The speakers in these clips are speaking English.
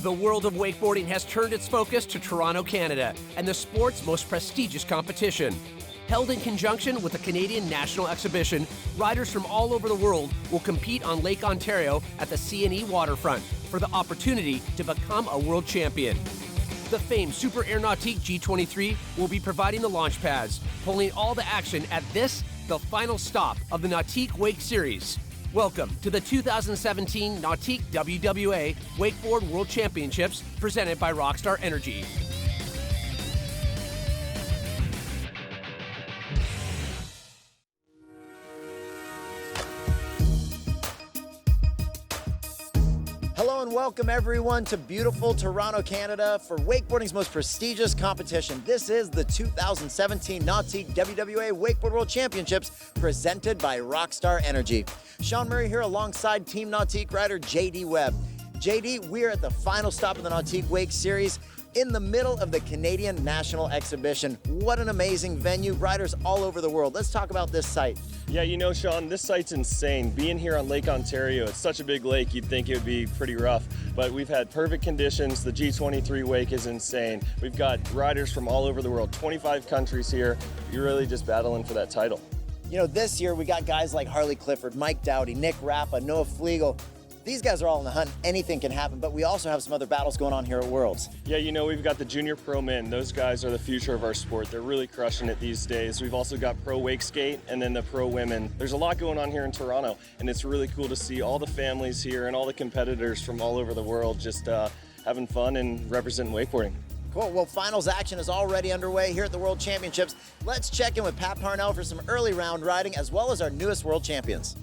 The world of wakeboarding has turned its focus to Toronto, Canada, and the sport's most prestigious competition. Held in conjunction with the Canadian National Exhibition, riders from all over the world will compete on Lake Ontario at the C&E waterfront for the opportunity to become a world champion. The famed Super Air Nautique G23 will be providing the launch pads, pulling all the action at this, the final stop of the Nautique Wake Series. Welcome to the 2017 Nautique WWA Wakeboard World Championships presented by Rockstar Energy. Hello and welcome everyone to beautiful Toronto, Canada for wakeboarding's most prestigious competition. This is the 2017 Nautique WWA Wakeboard World Championships presented by Rockstar Energy. Sean Murray here alongside Team Nautique rider JD Webb. JD, we are at the final stop of the Nautique Wake Series in the middle of the Canadian National Exhibition. What an amazing venue, riders all over the world. Let's talk about this site. Yeah, you know, Sean, this site's insane. Being here on Lake Ontario, it's such a big lake, you'd think it would be pretty rough, but we've had perfect conditions. The G23 wake is insane. We've got riders from all over the world, 25 countries here. You're really just battling for that title. You know, this year we got guys like Harley Clifford, Mike Dowdy, Nick Rappa, Noah Flegel. These guys are all in the hunt. Anything can happen, but we also have some other battles going on here at Worlds. Yeah, you know, we've got the junior pro men. Those guys are the future of our sport. They're really crushing it these days. We've also got pro wake skate and then the pro women. There's a lot going on here in Toronto, and it's really cool to see all the families here and all the competitors from all over the world just having fun and representing wakeboarding. Cool. Well, finals action is already underway here at the World Championships. Let's check in with Pat Parnell for some early round riding as well as our newest world champions.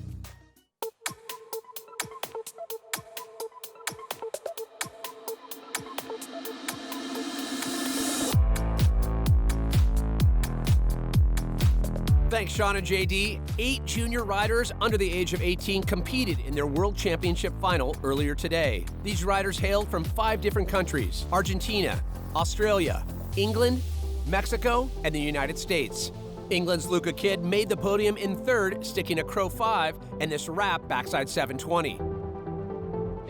Thanks, Sean and JD. 8 junior riders under the age of 18 competed in their World Championship final earlier today. These riders hailed from 5 different countries: Argentina, Australia, England, Mexico, and the United States. England's Luca Kidd made the podium in 3rd, sticking a Crow 5 and this wrap backside 720.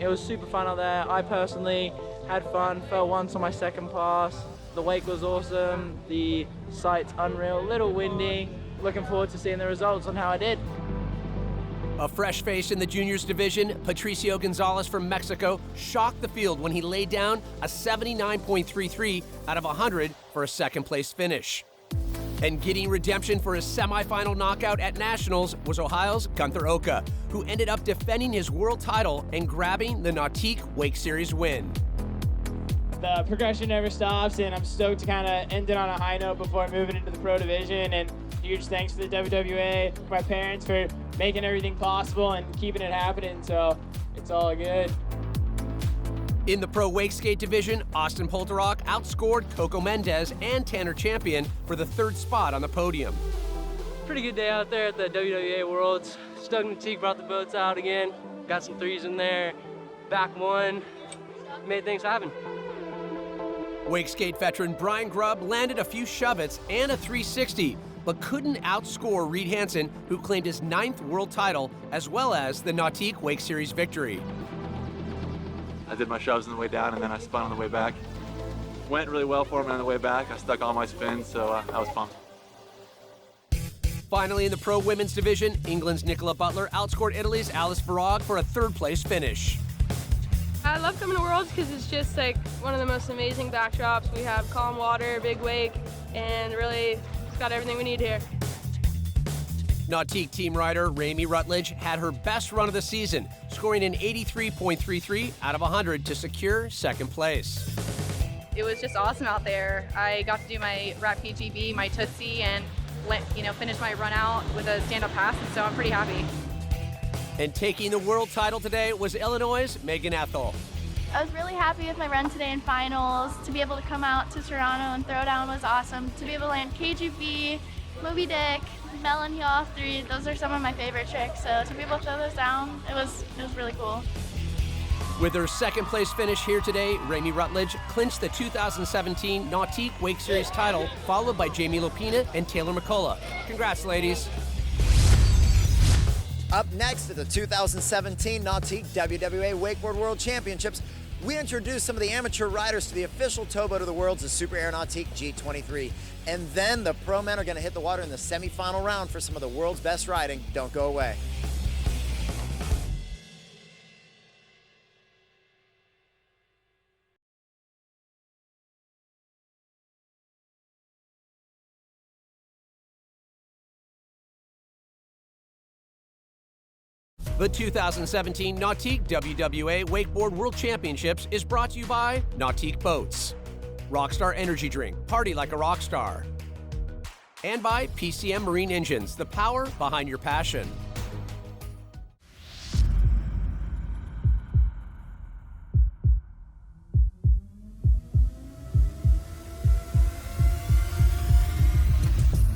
It was super fun out there. I personally had fun, fell once on my second pass. The wake was awesome, the site's unreal, a little windy. Looking forward to seeing the results on how I did. A fresh face in the juniors division, Patricio Gonzalez from Mexico shocked the field when he laid down a 79.33 out of 100 for a second place finish. And getting redemption for his semifinal knockout at Nationals was Ohio's Gunther Oka, who ended up defending his world title and grabbing the Nautique Wake Series win. The progression never stops, and I'm stoked to kind of end it on a high note before moving into the pro division. And huge thanks to the WWA, my parents, for making everything possible and keeping it happening, so it's all good. In the pro wake skate division, Austin Polterock outscored Coco Mendez and Tanner Champion for the 3rd spot on the podium. Pretty good day out there at the WWA Worlds. Stoked Nautique brought the boats out again, got some 3s in there, back 1, made things happen. Wake skate veteran Brian Grubb landed a few shove-its and a 360, but couldn't outscore Reed Hansen, who claimed his 9th world title, as well as the Nautique Wake Series victory. I did my shoves on the way down, and then I spun on the way back. Went really well for me on the way back. I stuck all my spins, so that was fun. Finally, in the pro women's division, England's Nicola Butler outscored Italy's Alice Farag for a 3rd place finish. I love coming to Worlds because it's just like one of the most amazing backdrops. We have calm water, big wake, and really it's got everything we need here. Nautique team rider Ramey Rutledge had her best run of the season, scoring an 83.33 out of 100 to secure 2nd place. It was just awesome out there. I got to do my wrap PGB, my Tootsie, and finish my run out with a stand-up pass, and so I'm pretty happy. And taking the world title today was Illinois' Megan Ethel. I was really happy with my run today in finals. To be able to come out to Toronto and throw down was awesome. To be able to land KGB, Moby Dick, Melon Heel off 3, those are some of my favorite tricks. So to be able to throw those down, it was really cool. With her 2nd place finish here today, Ramey Rutledge clinched the 2017 Nautique Wake Series title, followed by Jamie Lopina and Taylor McCullough. Congrats, ladies. Up next at the 2017 Nautique WWA Wakeboard World Championships, we introduced some of the amateur riders to the official towboat of the world's the Super Nautique G23. And then the pro men are going to hit the water in the semifinal round for some of the world's best riding. Don't go away. The 2017 Nautique WWA Wakeboard World Championships is brought to you by Nautique Boats, Rockstar Energy Drink, party like a rock star, and by PCM Marine Engines, the power behind your passion.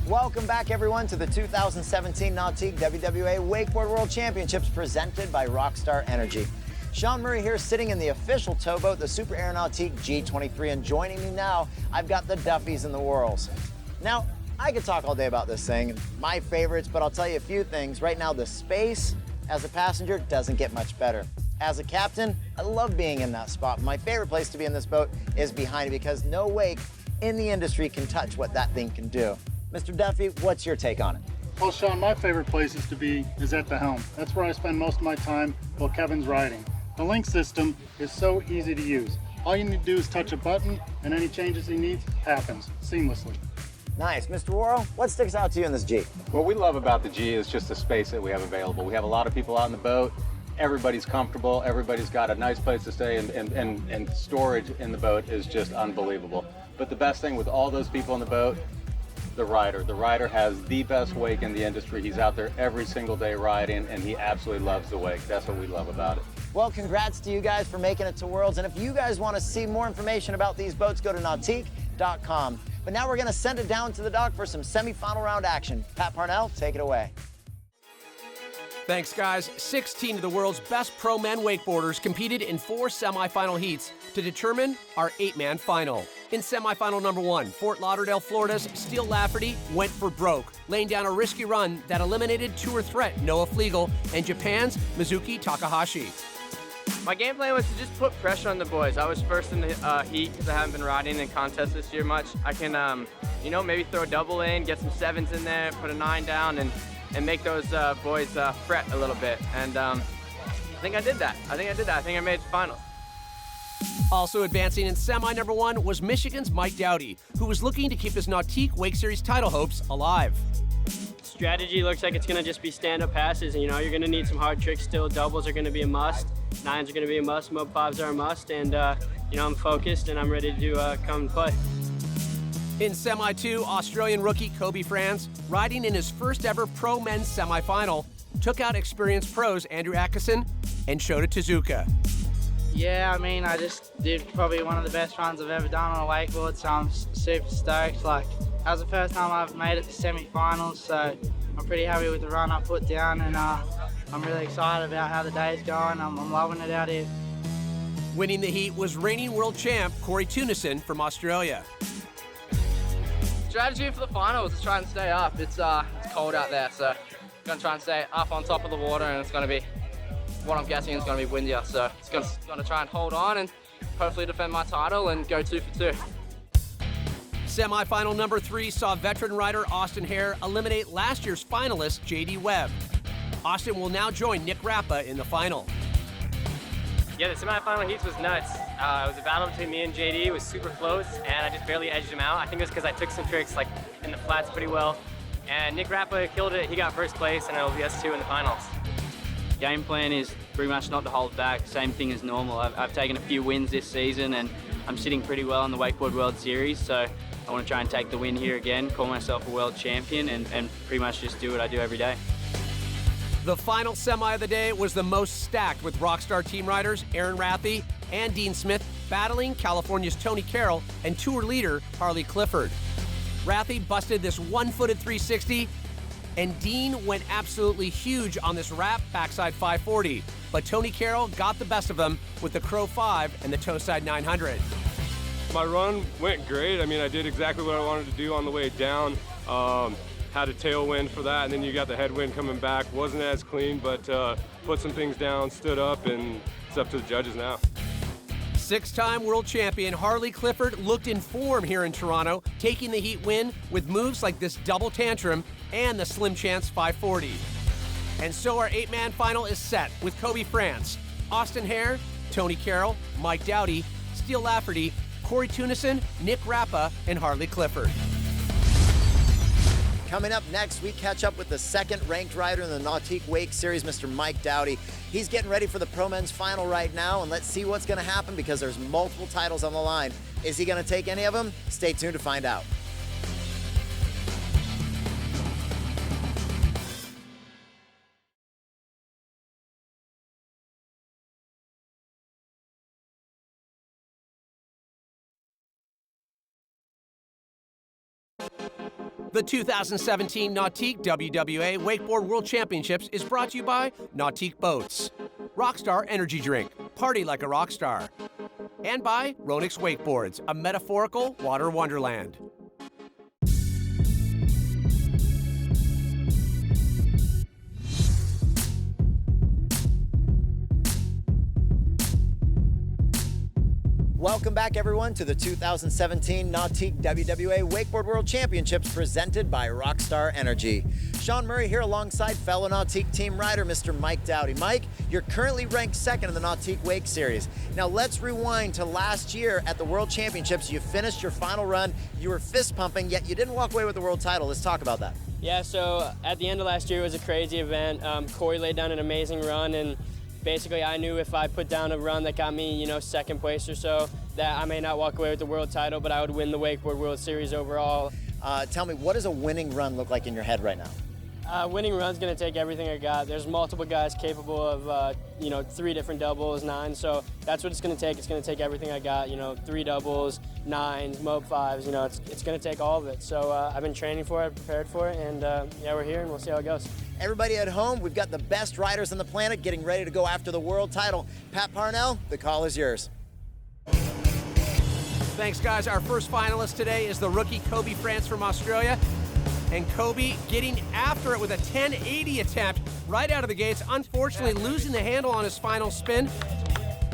Welcome back, everyone, to the 2017 Nautique WWA Wakeboard World Championships presented by Rockstar Energy. Sean Murray here, sitting in the official towboat, the Super Nautique G23, and joining me now, I've got the Duffies and the Whirls. Now, I could talk all day about this thing, my favorites, but I'll tell you a few things. Right now, the space as a passenger doesn't get much better. As a captain, I love being in that spot. My favorite place to be in this boat is behind it because no wake in the industry can touch what that thing can do. Mr. Duffy, what's your take on it? Well, Sean, my favorite places to be is at the helm. That's where I spend most of my time while Kevin's riding. The link system is so easy to use. All you need to do is touch a button and any changes he needs happens seamlessly. Nice. Mr. Worrell, what sticks out to you in this G? What we love about the G is just the space that we have available. We have a lot of people out in the boat. Everybody's comfortable. Everybody's got a nice place to stay, and storage in the boat is just unbelievable. But the best thing with all those people in the boat, the rider. The rider has the best wake in the industry. He's out there every single day riding, and he absolutely loves the wake. That's what we love about it. Well, congrats to you guys for making it to Worlds. And if you guys want to see more information about these boats, go to nautique.com. But now we're going to send it down to the dock for some semifinal round action. Pat Parnell, take it away. Thanks, guys. 16 of the world's best pro men wakeboarders competed in 4 semifinal heats to determine our 8-man final. In semifinal number 1, Fort Lauderdale, Florida's Steele Lafferty went for broke, laying down a risky run that eliminated tour threat Noah Flegel and Japan's Mizuki Takahashi. My game plan was to just put pressure on the boys. I was first in the heat because I haven't been riding in contests this year much. I can, maybe throw a double in, get some 7s in there, put a 9 down, and make those boys fret a little bit. And I think I did that. I think I made the final. Also advancing in semi number 1 was Michigan's Mike Dowdy, who was looking to keep his Nautique Wake Series title hopes alive. Strategy looks like it's going to just be stand-up passes. You're going to need some hard tricks still. Doubles are going to be a must. 9s are going to be a must. Mob 5s are a must. And, I'm focused and I'm ready to come and play. In Semi 2, Australian rookie Kobe Franz, riding in his first ever pro men's semifinal, took out experienced pros Andrew Atkinson and Shota Tezuka. Yeah, I just did probably one of the best runs I've ever done on a wakeboard, so I'm super stoked. That was the first time I've made it to semi-finals, so I'm pretty happy with the run I put down, and I'm really excited about how the day's going. I'm loving it out here. Winning the heat was reigning world champ Corey Tunison from Australia. Strategy for the finals is trying to stay up. It's cold out there, so I'm going to try and stay up on top of the water, and it's going to be, what I'm guessing is going to be windier, so it's going to try and hold on and hopefully defend my title and go 2 for 2. Semi-final number 3 saw veteran rider Austin Hare eliminate last year's finalist J.D. Webb. Austin will now join Nick Rappa in the final. Yeah, the semifinal heats was nuts. It was a battle between me and JD. It was super close, and I just barely edged him out. I think it was because I took some tricks in the flats pretty well. And Nick Rappa killed it. He got first place, and it'll be us 2 in the finals. Game plan is pretty much not to hold back. Same thing as normal. I've taken a few wins this season, and I'm sitting pretty well in the Wakeboard World Series. So I want to try and take the win here again, call myself a world champion, and pretty much just do what I do every day. The final semi of the day was the most stacked, with Rockstar team riders Aaron Rathie and Dean Smith battling California's Tony Carroll and tour leader Harley Clifford. Rathie busted this one-footed 360, and Dean went absolutely huge on this wrap backside 540. But Tony Carroll got the best of them with the Crow 5 and the toe side 900. My run went great. I did exactly what I wanted to do on the way down. Had a tailwind for that, and then you got the headwind coming back. Wasn't as clean, but put some things down, stood up, and it's up to the judges now. Six-time world champion Harley Clifford looked in form here in Toronto, taking the heat win with moves like this double tantrum and the Slim Chance 540. And so our 8-man final is set with Kobe France, Austin Hare, Tony Carroll, Mike Dowdy, Steele Lafferty, Corey Tunison, Nick Rappa, and Harley Clifford. Coming up next, we catch up with the second-ranked rider in the Nautique Wake Series, Mr. Mike Dowdy. He's getting ready for the Pro Men's Final right now, and let's see what's going to happen because there's multiple titles on the line. Is he going to take any of them? Stay tuned to find out. The 2017 Nautique WWA Wakeboard World Championships is brought to you by Nautique Boats, Rockstar Energy Drink, party like a rock star, and by Ronix Wakeboards, a metaphorical water wonderland. Welcome back, everyone, to the 2017 Nautique WWA Wakeboard World Championships presented by Rockstar Energy. Sean Murray here alongside fellow Nautique team rider, Mr. Mike Dowdy. Mike, you're currently ranked second in the Nautique Wake Series. Now let's rewind to last year at the World Championships. You finished your final run, you were fist pumping, yet you didn't walk away with the world title. Let's talk about that. Yeah, so at the end of last year, it was a crazy event. Corey laid down an amazing run, and basically I knew if I put down a run that got me, second place or so, that I may not walk away with the world title, but I would win the Wakeboard World Series overall. Tell me, what does a winning run look like in your head right now? Winning run's going to take everything I got. There's multiple guys capable of, 3 different doubles, 9, so that's what it's going to take. It's going to take everything I got, 3 doubles, 9s, mob 5s, it's going to take all of it. So I've been training for it, prepared for it, and yeah, we're here and we'll see how it goes. Everybody at home, we've got the best riders on the planet getting ready to go after the world title. Pat Parnell, the call is yours. Thanks, guys. Our first finalist today is the rookie Kobe France from Australia. And Kobe getting after it with a 1080 attempt right out of the gates, unfortunately losing the handle on his final spin.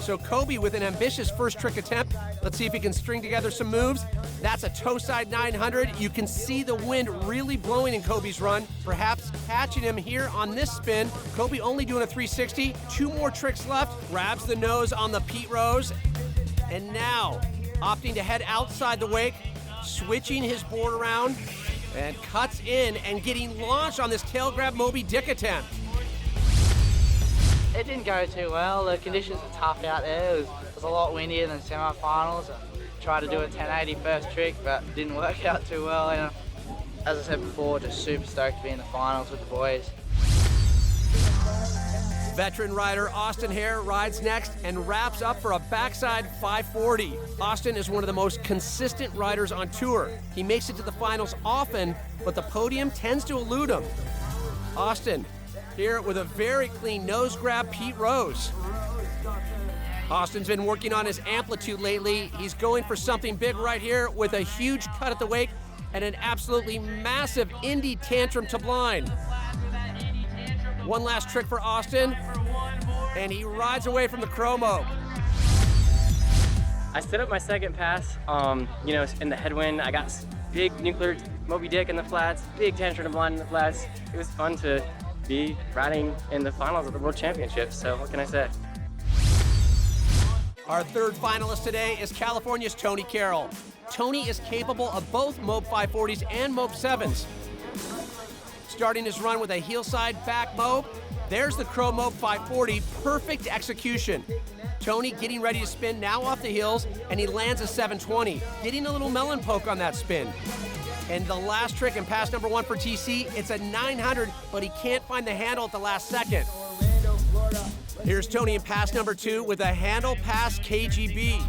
So Kobe with an ambitious first trick attempt. Let's see if he can string together some moves. That's a toe side 900. You can see the wind really blowing in Kobe's run, perhaps catching him here on this spin. Kobe only doing a 360, 2 more tricks left, grabs the nose on the Pete Rose, and now opting to head outside the wake, switching his board around, and cuts in and getting launched on this tail grab Moby Dick attempt. It didn't go too well. The conditions were tough out there. It was a lot windier than the semi-finals. I tried to do a 1080 first trick, but it didn't work out too well. And as I said before, just super stoked to be in the finals with the boys. Veteran rider Austin Hare rides next and wraps up for a backside 540. Austin is one of the most consistent riders on tour. He makes it to the finals often, but the podium tends to elude him. Austin here with a very clean nose grab Pete Rose. Austin's been working on his amplitude lately. He's going for something big right here with a huge cut at the wake and an absolutely massive Indy tantrum to blind. One last trick for Austin, and he rides away from the chromo. I set up my second pass, in the headwind. I got big nuclear Moby Dick in the flats, big tantrum to blind in the flats. It was fun to be riding in the finals of the World Championships, so what can I say? Our third finalist today is California's Tony Carroll. Tony is capable of both Mob 540s and Mob 7s. Starting his run with a heel side back mob. There's the Crow Mob 540, perfect execution. Tony getting ready to spin now off the heels, and he lands a 720, getting a little melon poke on that spin. And the last trick in pass number 1 for TC, it's a 900, but he can't find the handle at the last second. Here's Tony in pass number 2 with a handle pass KGB.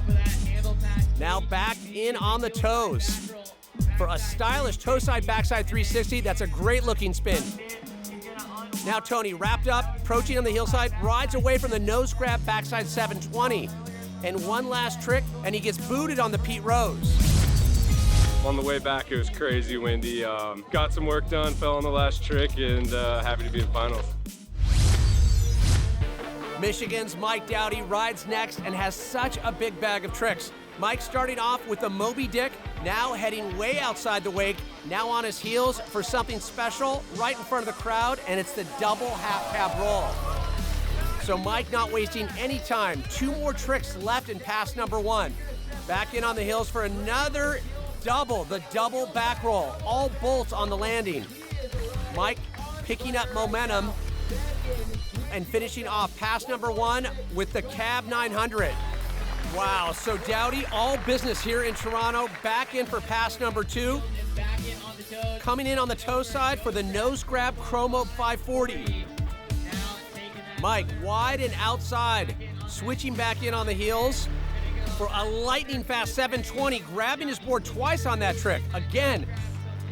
Now back in on the toes. For a stylish toe side backside 360, that's a great looking spin. Now Tony wrapped up, approaching on the heel side, rides away from the nose grab backside 720. And one last trick, and he gets booted on the Pete Rose. On the way back, it was crazy windy. Got some work done, fell on the last trick, and happy to be in finals. Michigan's Mike Dowdy rides next and has such a big bag of tricks. Mike starting off with the Moby Dick, now heading way outside the wake, now on his heels for something special right in front of the crowd, and it's the double half cab roll. So Mike not wasting any time. 2 more tricks left in pass number 1. Back in on the hills for another double, the double back roll. All bolts on the landing. Mike picking up momentum and finishing off pass number 1 with the cab 900. Wow, so Dowdy, all business here in Toronto, back in for pass number 2. Coming in on the toe side for the nose grab Chromo 540. Mike wide and outside, switching back in on the heels for a lightning fast 720, grabbing his board twice on that trick. Again,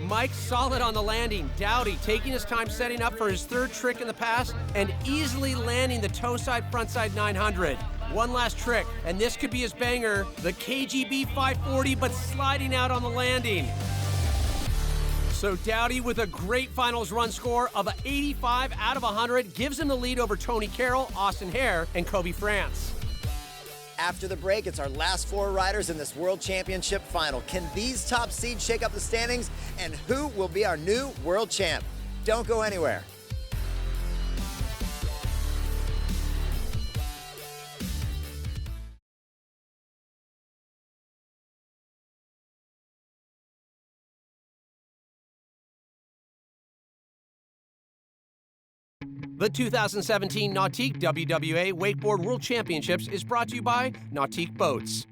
Mike solid on the landing. Dowdy taking his time setting up for his 3rd trick in the pass and easily landing the toe side, front side 900. One last trick, and this could be his banger, the KGB 540, but sliding out on the landing. So Dowdy with a great finals run score of 85 out of 100 gives him the lead over Tony Carroll, Austin Hare, and Kobe France. After the break, it's our last 4 riders in this World Championship final. Can these top seeds shake up the standings? And who will be our new world champ? Don't go anywhere. The 2017 Nautique WWA Wakeboard World Championships is brought to you by Nautique Boats,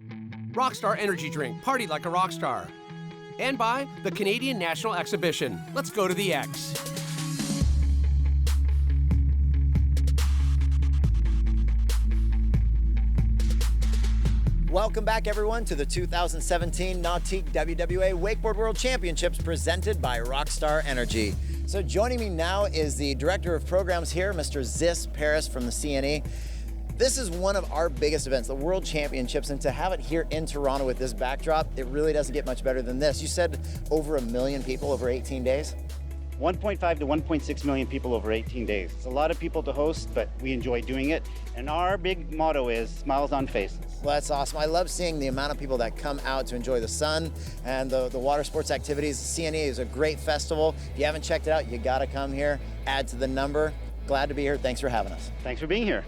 Rockstar Energy Drink, party like a rock star, and by the Canadian National Exhibition. Let's go to the X. Welcome back, everyone, to the 2017 Nautique WWA Wakeboard World Championships presented by Rockstar Energy. So joining me now is the Director of Programs here, Mr. Zis Paris from the CNE. This is one of our biggest events, the World Championships, and to have it here in Toronto with this backdrop, it really doesn't get much better than this. You said over 1 million people over 18 days? 1.5 to 1.6 million people over 18 days. It's a lot of people to host, but we enjoy doing it. And our big motto is smiles on faces. Well, that's awesome. I love seeing the amount of people that come out to enjoy the sun and the water sports activities. CNE is a great festival. If you haven't checked it out, you gotta come here, add to the number. Glad to be here. Thanks for having us. Thanks for being here.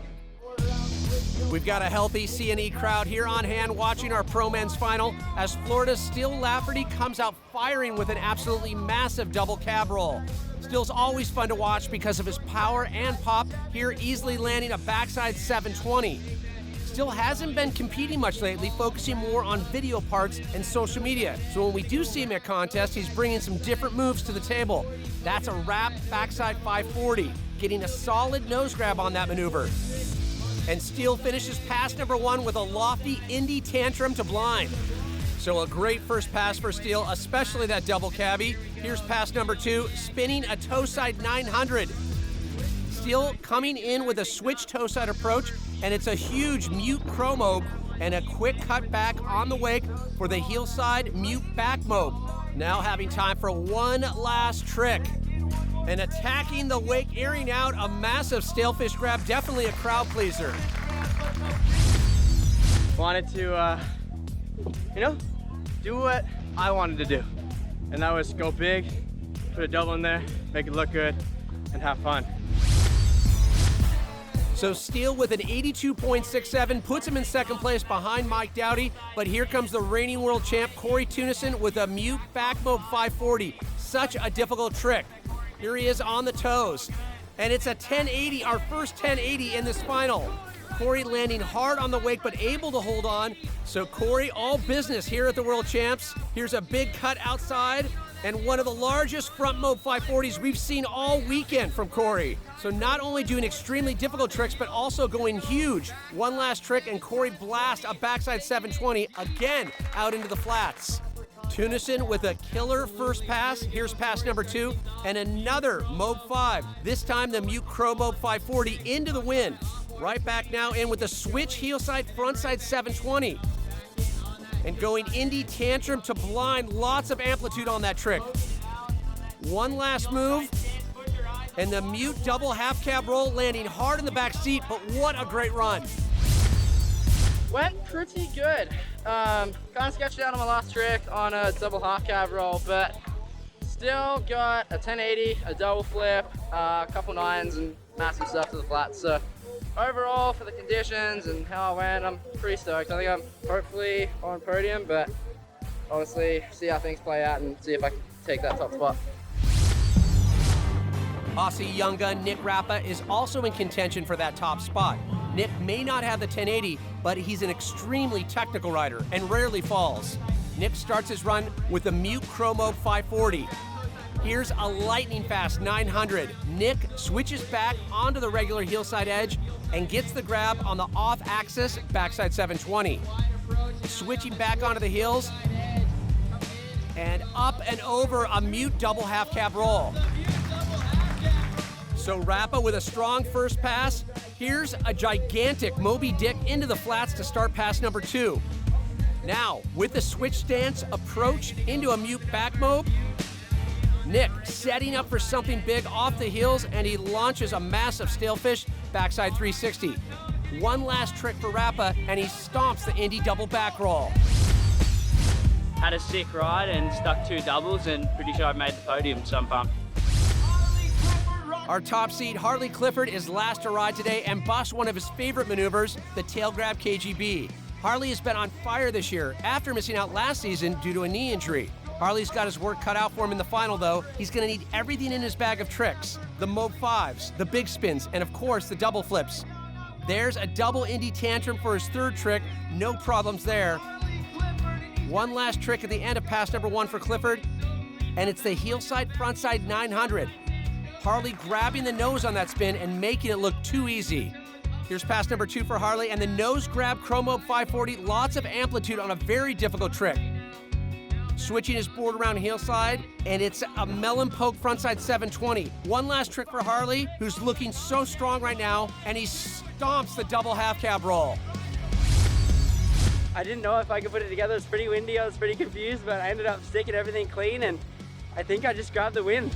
We've got a healthy CNE crowd here on hand watching our Pro Men's final as Florida's Steele Lafferty comes out firing with an absolutely massive double cab roll. Steele's always fun to watch because of his power and pop, here easily landing a backside 720. Steele hasn't been competing much lately, focusing more on video parts and social media. So when we do see him at contests, he's bringing some different moves to the table. That's a wrap backside 540, getting a solid nose grab on that maneuver. And Steele finishes pass number 1 with a lofty Indy tantrum to blind. So a great first pass for Steele, especially that double cabbie. Here's pass number 2, spinning a toe side 900. Steele coming in with a switch toe side approach, and it's a huge mute chromo and a quick cut back on the wake for the heel side mute back mob. Now having time for one last trick. And attacking the wake, airing out a massive stalefish grab, definitely a crowd pleaser. Wanted to, do what I wanted to do. And that was go big, put a double in there, make it look good, and have fun. So Steele with an 82.67 puts him in second place behind Mike Dowdy, but here comes the reigning world champ Corey Tunison with a mute back mob 540. Such a difficult trick. Here he is on the toes. And it's a 1080, our first 1080 in this final. Corey landing hard on the wake, but able to hold on. So Corey, all business here at the World Champs. Here's a big cut outside, and one of the largest front mob 540s we've seen all weekend from Corey. So not only doing extremely difficult tricks, but also going huge. One last trick, and Corey blasts a backside 720, again out into the flats. Tunison with a killer first pass. Here's pass number 2, and another Mob 5. This time the mute crow Mob 540 into the wind. Right back now in with the switch heel side, front side 720. And going Indy tantrum to blind, lots of amplitude on that trick. One last move, And the mute double half cab roll landing hard in the back seat, but what a great run. Went pretty good. Kind of sketched out on my last trick on a double half cab roll, but still got a 1080, a double flip, a couple nines, and massive stuff to the flats. So overall, for the conditions and how I went, I'm pretty stoked. I think I'm hopefully on podium, but honestly, see how things play out and see if I can take that top spot. Aussie young gun Nick Rappa is also in contention for that top spot. Nick may not have the 1080, but he's an extremely technical rider and rarely falls. Nick starts his run with a mute Chromo 540. Here's a lightning fast 900. Nick switches back onto the regular heelside edge and gets the grab on the off-axis backside 720. Switching back onto the heels and up and over a mute double half cab roll. So Rappa with a strong first pass. Here's a gigantic Moby Dick into the flats to start pass number 2. Now, with the switch stance approach into a mute back mob, Nick setting up for something big off the heels, and he launches a massive stalefish backside 360. One last trick for Rappa, and he stomps the Indy double back roll. Had a sick ride and stuck 2 doubles, and pretty sure I made the podium, so I'm pumped. Our top seed, Harley Clifford, is last to ride today and busts one of his favorite maneuvers, the tail grab KGB. Harley has been on fire this year after missing out last season due to a knee injury. Harley's got his work cut out for him in the final, though. He's going to need everything in his bag of tricks. The Mob 5s, the big spins, and of course, the double flips. There's a double Indy tantrum for his third trick. No problems there. One last trick at the end of pass number 1 for Clifford, and it's the heel side, front side 900. Harley grabbing the nose on that spin and making it look too easy. Here's pass number 2 for Harley, and the nose grab Chromo 540, lots of amplitude on a very difficult trick. Switching his board around heel side, and it's a melon poke frontside 720. One last trick for Harley, who's looking so strong right now, and he stomps the double half cab roll. I didn't know if I could put it together. It was pretty windy, I was pretty confused, but I ended up sticking everything clean, and I think I just grabbed the win.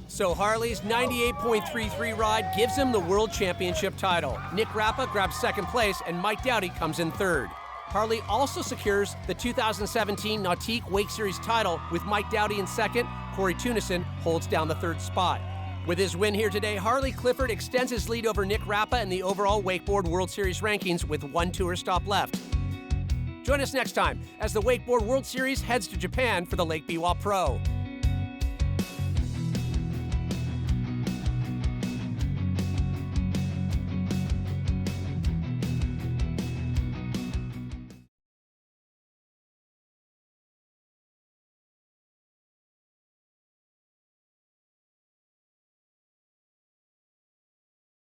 So Harley's 98.33 ride gives him the World Championship title. Nick Rappa grabs second place, and Mike Dowdy comes in third. Harley also secures the 2017 Nautique Wake Series title with Mike Dowdy in second. Corey Tunison holds down the third spot. With his win here today, Harley Clifford extends his lead over Nick Rappa in the overall Wakeboard World Series rankings with 1 tour stop left. Join us next time as the Wakeboard World Series heads to Japan for the Lake Biwa Pro.